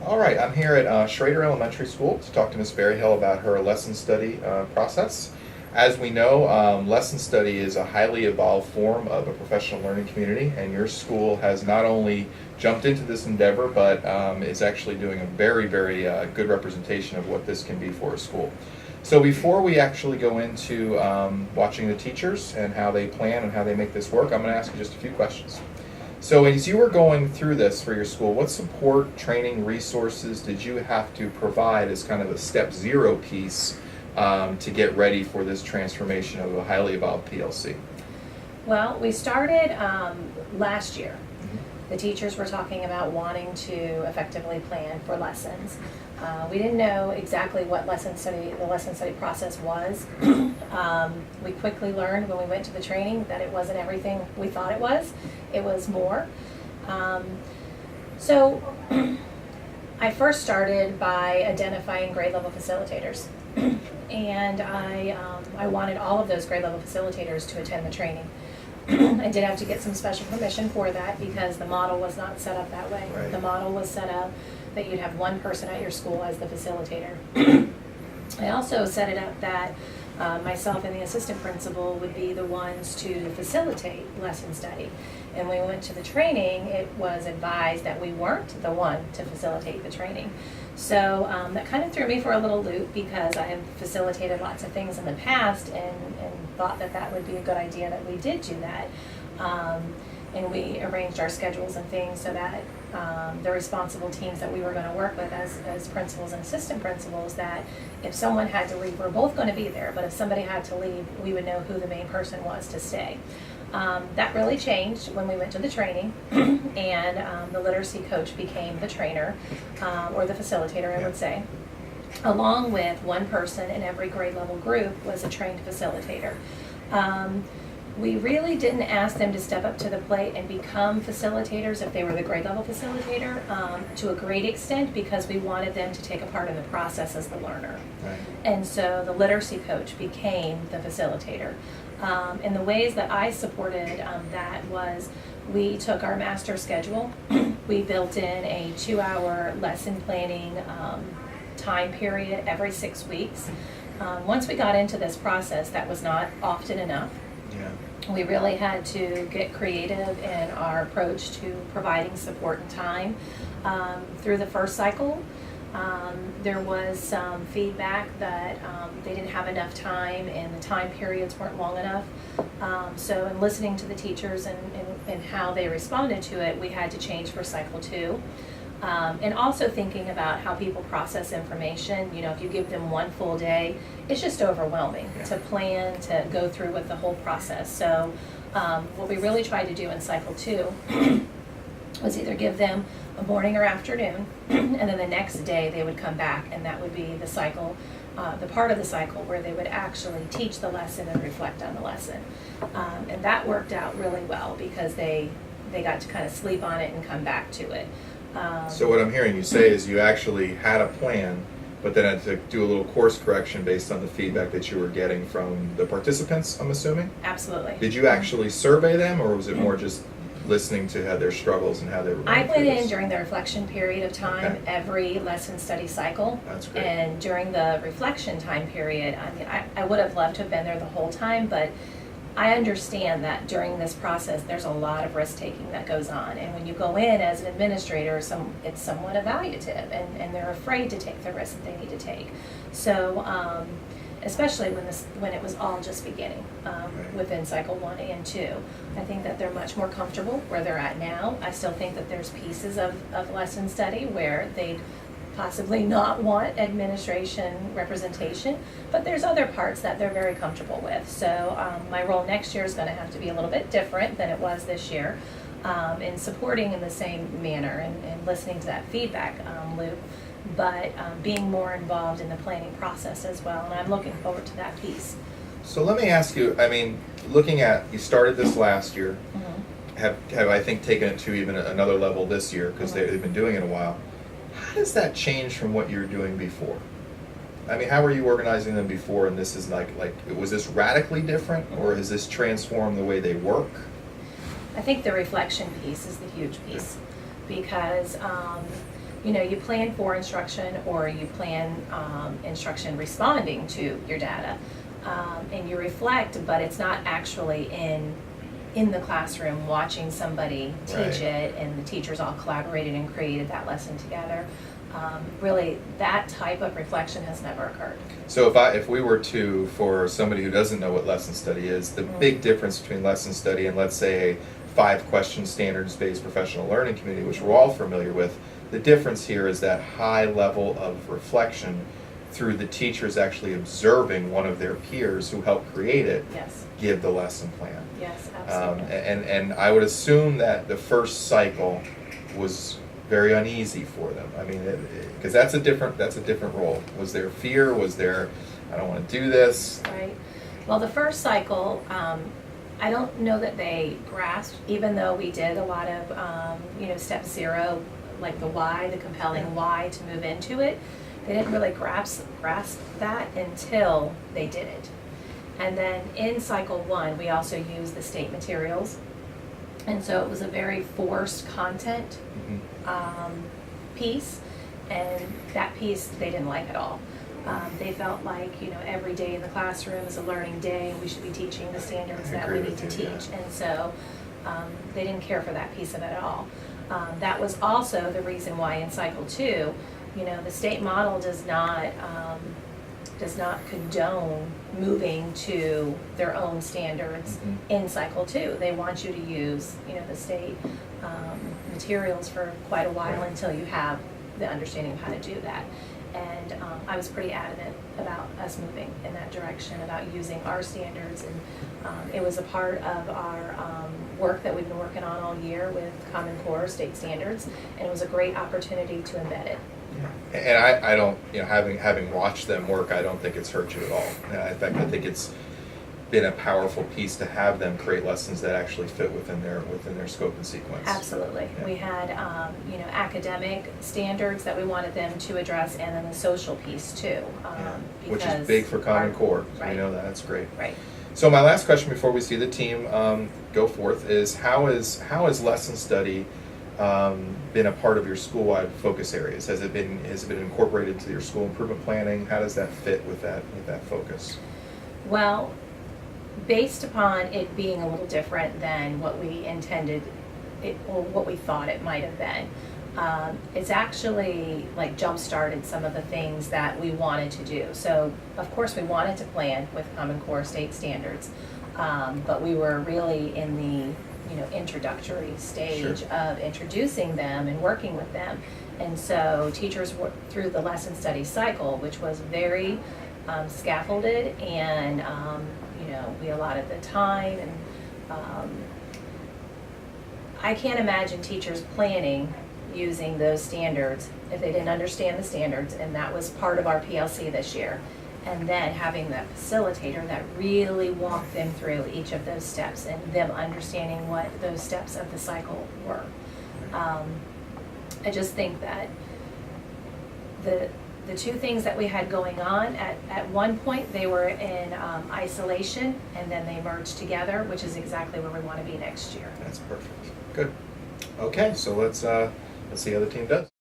All right, I'm here at Schrader Elementary School to talk to Ms. Berryhill about her lesson study process. As we know, lesson study is a highly evolved form of a professional learning community, and your school has not only jumped into this endeavor, but is actually doing a very, very good representation of what this can be for a school. So before we actually go into watching the teachers and how they plan and how they make this work, I'm going to ask you just a few questions. So as you were going through this for your school, what support, training, resources did you have to provide as kind of a step zero piece to get ready for this transformation of a highly evolved PLC? Well, we started last year. The teachers were talking about wanting to effectively plan for lessons. We didn't know exactly what the lesson study process was. We quickly learned when we went to the training that it wasn't everything we thought it was. It was more. So I first started by identifying grade level facilitators. And I wanted all of those grade level facilitators to attend the training. I did have to get some special permission for that because the model was not set up that way. Right. The model was set up that you'd have one person at your school as the facilitator. I also set it up that myself and the assistant principal would be the ones to facilitate lesson study. And when we went to the training, it was advised that we weren't the one to facilitate the training. So that kind of threw me for a little loop because I have facilitated lots of things in the past and thought that that would be a good idea that we did do that. And we arranged our schedules and things so that the responsible teams that we were going to work with as principals and assistant principals, that if someone had to leave, we're both going to be there, but if somebody had to leave, we would know who the main person was to stay. That really changed when we went to the training, and the literacy coach became the trainer, or the facilitator, I would say. Along with one person in every grade level group was a trained facilitator. We really didn't ask them to step up to the plate and become facilitators if they were the grade level facilitator, to a great extent, because we wanted them to take a part in the process as the learner. Right. And so the literacy coach became the facilitator. And the ways that I supported that was we took our master schedule, we built in a 2-hour lesson planning time period every 6 weeks. Once we got into this process, that was not often enough. Yeah. We really had to get creative in our approach to providing support and time. Through the first cycle, there was some feedback that they didn't have enough time and the time periods weren't long enough. So in listening to the teachers and how they responded to it, we had to change for cycle 2. And also thinking about how people process information. You know, if you give them one full day, it's just overwhelming to plan, to go through with the whole process. So what we really tried to do in cycle 2 was either give them a morning or afternoon, and then the next day they would come back, and that would be the cycle, the part of the cycle where they would actually teach the lesson and reflect on the lesson. And that worked out really well because they got to kind of sleep on it and come back to it. So what I'm hearing you say is you actually had a plan, but then had to do a little course correction based on the feedback that you were getting from the participants, I'm assuming? Absolutely. Did you actually survey them, or was it more just listening to how their struggles and how they were I going went through in this? during the reflection period of time, every lesson study cycle. That's great. And during the reflection time period, I mean, I would have loved to have been there the whole time, but I understand that during this process, there's a lot of risk-taking that goes on. And when you go in as an administrator, it's somewhat evaluative, and they're afraid to take the risk that they need to take. So, especially when it was all just beginning, within cycle 1 and 2. I think that they're much more comfortable where they're at now. I still think that there's pieces of lesson study where they'd possibly not want administration representation, but there's other parts that they're very comfortable with. So my role next year is going to have to be a little bit different than it was this year, in supporting in the same manner and listening to that feedback loop, but being more involved in the planning process as well, and I'm looking forward to that piece. So let me ask you, I mean, looking at, you started this last year, have I think taken it to even another level this year because they've been doing it a while. How does that change from what you were doing before? I mean, how were you organizing them before, and this is like was this radically different, or has this transformed the way they work? I think the reflection piece is the huge piece, because you plan for instruction, or you plan instruction responding to your data, and you reflect, but it's not actually in the classroom watching somebody teach Right. it, and the teachers all collaborated and created that lesson together. Really, that type of reflection has never occurred. So if we were to, for somebody who doesn't know what lesson study is, the big difference between lesson study and, let's say, a 5-question standards-based professional learning community, which we're all familiar with, the difference here is that high level of reflection through the teachers actually observing one of their peers who helped create it Yes. give the lesson plan. Yes, absolutely. And I would assume that the first cycle was very uneasy for them. I mean, because that's a different role. Was there fear? Was there, I don't want to do this? Right. Well, the first cycle, I don't know that they grasped, even though we did a lot of, step 0, like the why, the compelling why to move into it. They didn't really grasp that until they did it. And then in cycle 1, we also used the state materials. And so it was a very forced content piece, and that piece they didn't like at all. They felt like, every day in the classroom is a learning day, and we should be teaching the standards I that agree we need with to you, teach. yeah. And so they didn't care for that piece of it at all. That was also the reason why in cycle 2, the state model does not condone moving to their own standards in cycle 2. They want you to use, the state materials for quite a while Right. until you have the understanding of how to do that. And I was pretty adamant about us moving in that direction, about using our standards. And it was a part of our work that we've been working on all year with Common Core state standards, and it was a great opportunity to embed it. Yeah. And I don't, having watched them work, I don't think it's hurt you at all. In fact, I think it's been a powerful piece to have them create lessons that actually fit within their scope and sequence. Absolutely. Yeah. We had, academic standards that we wanted them to address, and then the social piece too. Which is because big for Common Core. Right. We know that. That's great. Right. So my last question before we see the team go forth is how has lesson study been a part of your school-wide focus areas? Has it been incorporated into your school improvement planning? How does that fit with that focus? Well, based upon it being a little different than what we intended it, or what we thought it might have been, it's actually like jump-started some of the things that we wanted to do. So of course we wanted to plan with Common Core state standards, but we were really in the introductory stage Sure. of introducing them and working with them. And so teachers worked through the lesson study cycle, which was very scaffolded, and we allotted the time, and I can't imagine teachers planning using those standards if they didn't understand the standards, and that was part of our PLC this year. And then having that facilitator that really walked them through each of those steps, and them understanding what those steps of the cycle were. I just think that the two things that we had going on, at one point they were in isolation, and then they merged together, which is exactly where we want to be next year. That's perfect. Good. Okay, so let's see how the team does.